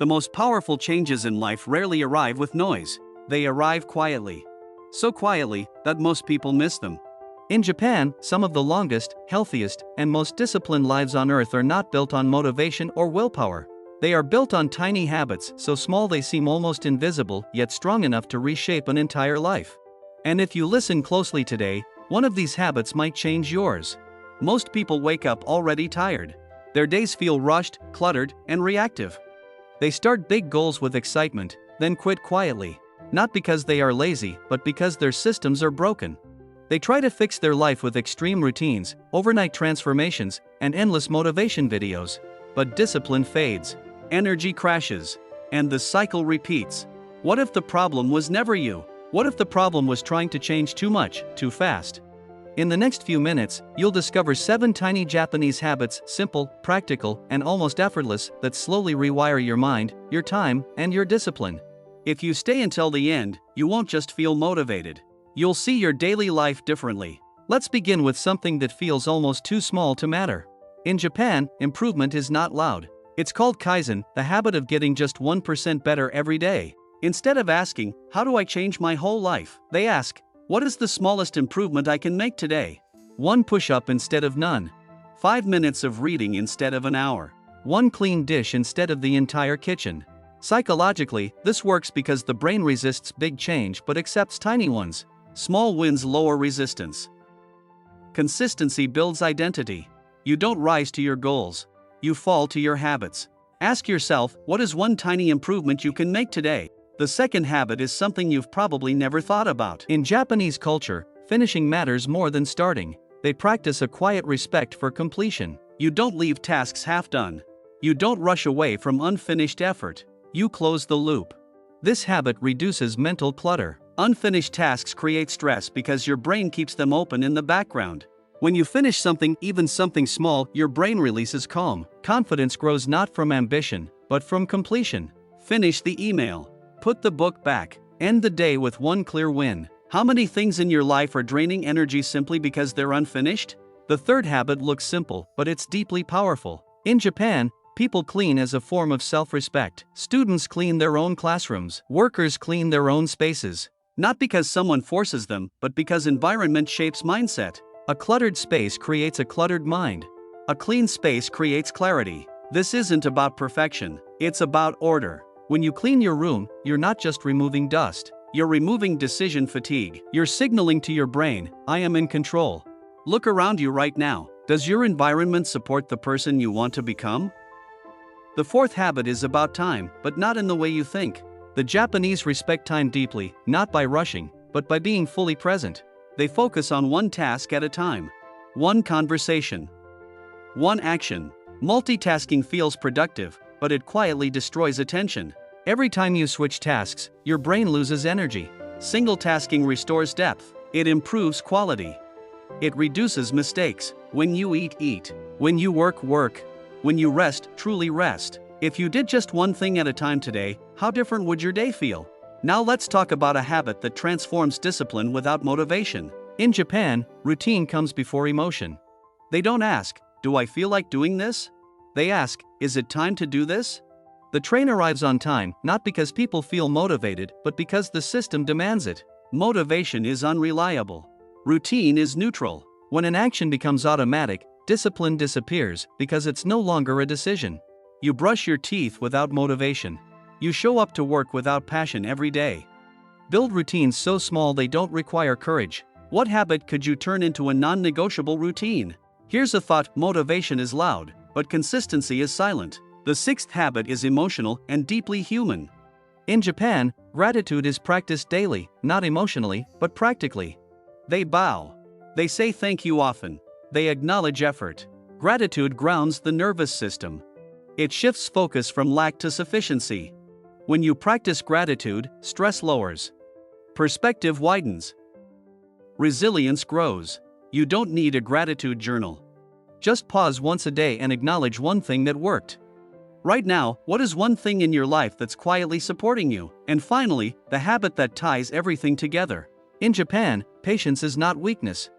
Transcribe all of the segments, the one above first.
The most powerful changes in life rarely arrive with noise, they arrive quietly. So quietly that most people miss them. In Japan, some of the longest, healthiest, and most disciplined lives on earth are not built on motivation or willpower. They are built on tiny habits, so small they seem almost invisible, yet strong enough to reshape an entire life. And if you listen closely today, one of these habits might change yours. Most people wake up already tired. Their days feel rushed, cluttered, and reactive. They start big goals with excitement, then quit quietly. Not because they are lazy, but because their systems are broken. They try to fix their life with extreme routines, overnight transformations, and endless motivation videos. But discipline fades, energy crashes, and the cycle repeats. What if the problem was never you? What if the problem was trying to change too much, too fast? In the next few minutes, you'll discover 7 tiny Japanese habits, simple, practical, and almost effortless, that slowly rewire your mind, your time, and your discipline. If you stay until the end, you won't just feel motivated. You'll see your daily life differently. Let's begin with something that feels almost too small to matter. In Japan, improvement is not loud. It's called Kaizen, the habit of getting just 1% better every day. Instead of asking, how do I change my whole life? They ask, what is the smallest improvement I can make today? 1 push-up instead of none. 5 minutes of reading instead of an hour. 1 clean dish instead of the entire kitchen. Psychologically, this works because the brain resists big change but accepts tiny ones. Small wins lower resistance. Consistency builds identity. You don't rise to your goals. You fall to your habits. Ask yourself, what is one tiny improvement you can make today? The second habit is something you've probably never thought about. In Japanese culture, finishing matters more than starting. They practice a quiet respect for completion. You don't leave tasks half done. You don't rush away from unfinished effort. You close the loop. This habit reduces mental clutter. Unfinished tasks create stress because your brain keeps them open in the background. When you finish something, even something small, your brain releases calm. Confidence grows not from ambition, but from completion. Finish the email. Put the book back. End the day with 1 clear win. How many things in your life are draining energy simply because they're unfinished? The third habit looks simple, but it's deeply powerful. In Japan, people clean as a form of self-respect. Students clean their own classrooms. Workers clean their own spaces. Not because someone forces them, but because environment shapes mindset. A cluttered space creates a cluttered mind. A clean space creates clarity. This isn't about perfection, it's about order. When you clean your room, you're not just removing dust. You're removing decision fatigue. You're signaling to your brain, I am in control. Look around you right now. Does your environment support the person you want to become? The fourth habit is about time, but not in the way you think. The Japanese respect time deeply, not by rushing, but by being fully present. They focus on 1 task at a time. 1 conversation. 1 action. Multitasking feels productive, but it quietly destroys attention. Every time you switch tasks, your brain loses energy. Single tasking restores depth. It improves quality. It reduces mistakes. When you eat, eat. When you work, work. When you rest, truly rest. If you did just 1 thing at a time today, how different would your day feel? Now let's talk about a habit that transforms discipline without motivation. In Japan, routine comes before emotion. They don't ask, do I feel like doing this? They ask, is it time to do this? The train arrives on time, not because people feel motivated, but because the system demands it. Motivation is unreliable. Routine is neutral. When an action becomes automatic, discipline disappears because it's no longer a decision. You brush your teeth without motivation. You show up to work without passion every day. Build routines so small they don't require courage. What habit could you turn into a non-negotiable routine? Here's a thought: motivation is loud, but consistency is silent. The 6th habit is emotional and deeply human. In Japan, gratitude is practiced daily, not emotionally, but practically. They bow. They say thank you often. They acknowledge effort. Gratitude grounds the nervous system. It shifts focus from lack to sufficiency. When you practice gratitude, stress lowers. Perspective widens. Resilience grows. You don't need a gratitude journal. Just pause once a day and acknowledge 1 thing that worked. Right now, what is 1 thing in your life that's quietly supporting you? And finally, the habit that ties everything together. In Japan, patience is not weakness.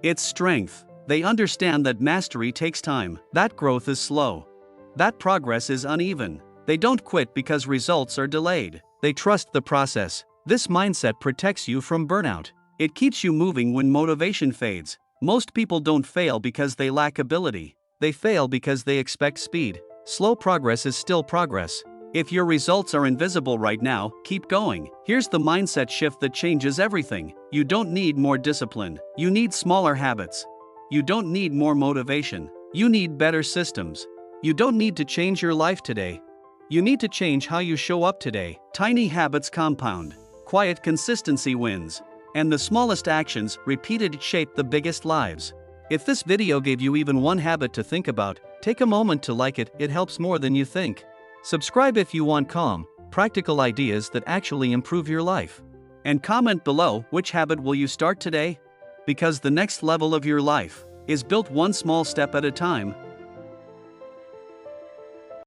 It's strength. They understand that mastery takes time, that growth is slow, that progress is uneven. They don't quit because results are delayed. They trust the process. This mindset protects you from burnout. It keeps you moving when motivation fades. Most people don't fail because they lack ability. They fail because they expect speed. Slow progress is still progress. If your results are invisible right now, keep going. Here's the mindset shift that changes everything. You don't need more discipline. You need smaller habits. You don't need more motivation. You need better systems. You don't need to change your life today. You need to change how you show up today. Tiny habits compound. Quiet consistency wins. And the smallest actions, repeated, shape the biggest lives. If this video gave you even one habit to think about, take a moment to like it. It helps more than you think. Subscribe if you want calm, practical ideas that actually improve your life. And comment below, which habit will you start today? Because the next level of your life is built one small step at a time.